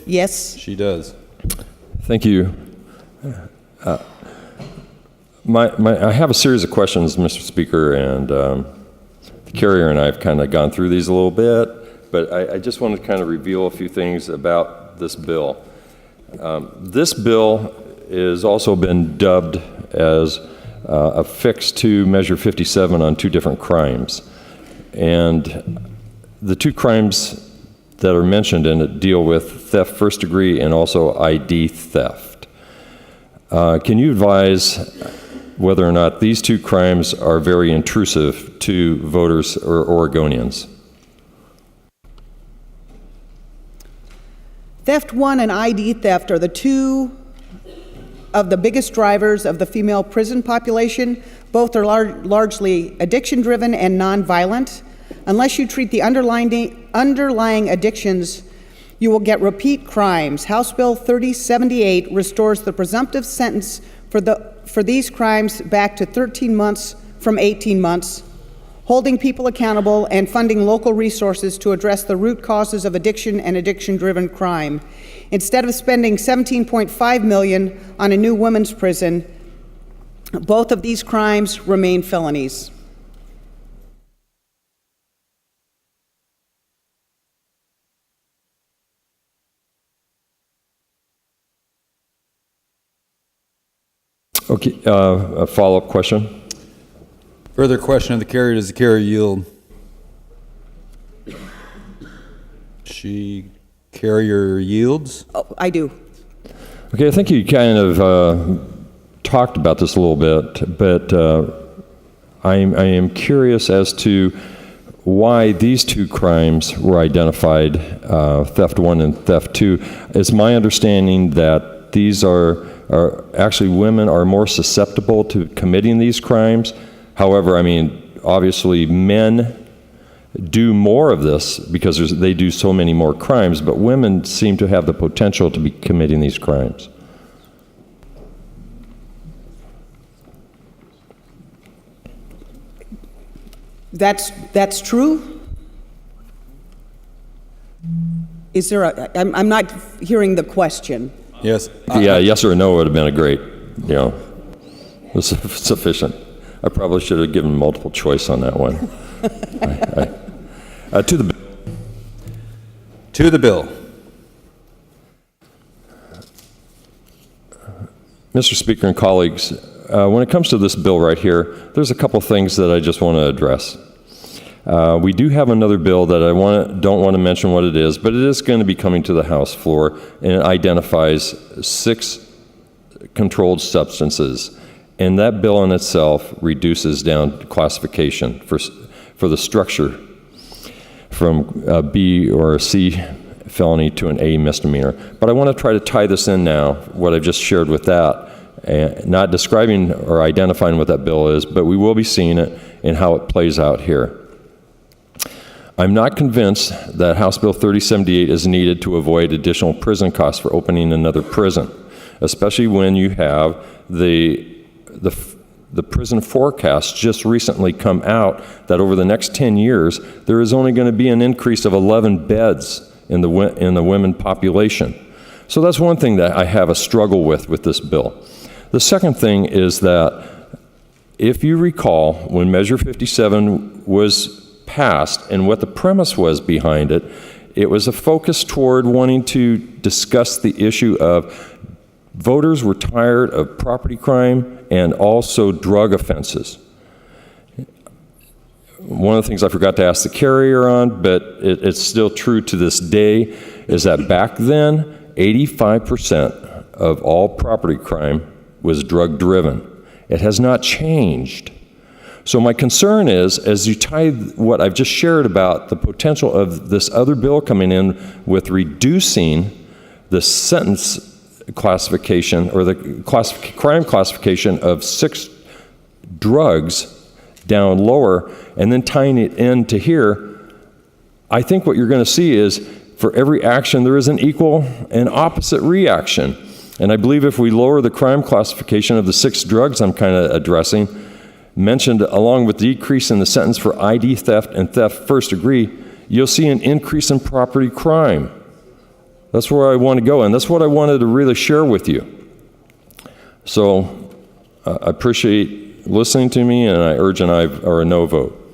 Yes. She does. Thank you. I have a series of questions, Mr. Speaker, and the carrier and I have kind of gone through these a little bit, but I just want to kind of reveal a few things about this bill. This bill has also been dubbed as a fix to Measure 57 on two different crimes. And the two crimes that are mentioned in it deal with theft first degree and also ID theft. Can you advise whether or not these two crimes are very intrusive to voters or Oregonians? Theft 1 and ID theft are the two of the biggest drivers of the female prison population. Both are largely addiction-driven and nonviolent. Unless you treat the underlying addictions, you will get repeat crimes. House Bill 3078 restores the presumptive sentence for these crimes back to 13 months from 18 months, holding people accountable and funding local resources to address the root causes of addiction and addiction-driven crime. Instead of spending $17.5 million on a new women's prison, both of these crimes remain felonies. Okay, a follow-up question. Further question of the carrier. Does the carrier yield? Carrier yields? Oh, I do. Okay, I think you kind of talked about this a little bit, but I am curious as to why these two crimes were identified, theft 1 and theft 2. It's my understanding that these are actually women are more susceptible to committing these crimes. However, I mean, obviously men do more of this because they do so many more crimes, but women seem to have the potential to be committing these crimes. That's true? Is there I'm not hearing the question. Yes. Yeah, yes or no would have been a great, sufficient. I probably should have given multiple choice on that one. To the bill. To the bill. Mr. Speaker and colleagues, when it comes to this bill right here, there's a couple things that I just want to address. We do have another bill that I don't want to mention what it is, but it is going to be coming to the House floor, and it identifies 6 controlled substances. And that bill in itself reduces down classification for the structure from a B or a C felony to an A misdemeanor. But I want to try to tie this in now, what I've just shared with that, and not describing or identifying what that bill is, but we will be seeing it and how it plays out here. I'm not convinced that House Bill 3078 is needed to avoid additional prison costs for opening another prison, especially when you have the prison forecast just recently come out that over the next 10 years, there is only going to be an increase of 11 beds in the women population. So that's one thing that I have a struggle with this bill. The second thing is that if you recall, when Measure 57 was passed and what the premise was behind it, it was a focus toward wanting to discuss the issue of voters were tired of property crime and also drug offenses. One of the things I forgot to ask the carrier on, but it's still true to this day, is that back then, 85% of all property crime was drug-driven. It has not changed. So my concern is, as you tie what I've just shared about the potential of this other bill coming in with reducing the sentence classification or the crime classification of 6 drugs down lower and then tying it into here, I think what you're going to see is for every action there is an equal and opposite reaction. And I believe if we lower the crime classification of the 6 drugs I'm kind of addressing, mentioned along with decrease in the sentence for ID theft and theft first degree, you'll see an increase in property crime. That's where I want to go, and that's what I wanted to really share with you. So I appreciate listening to me, and I urge a no vote.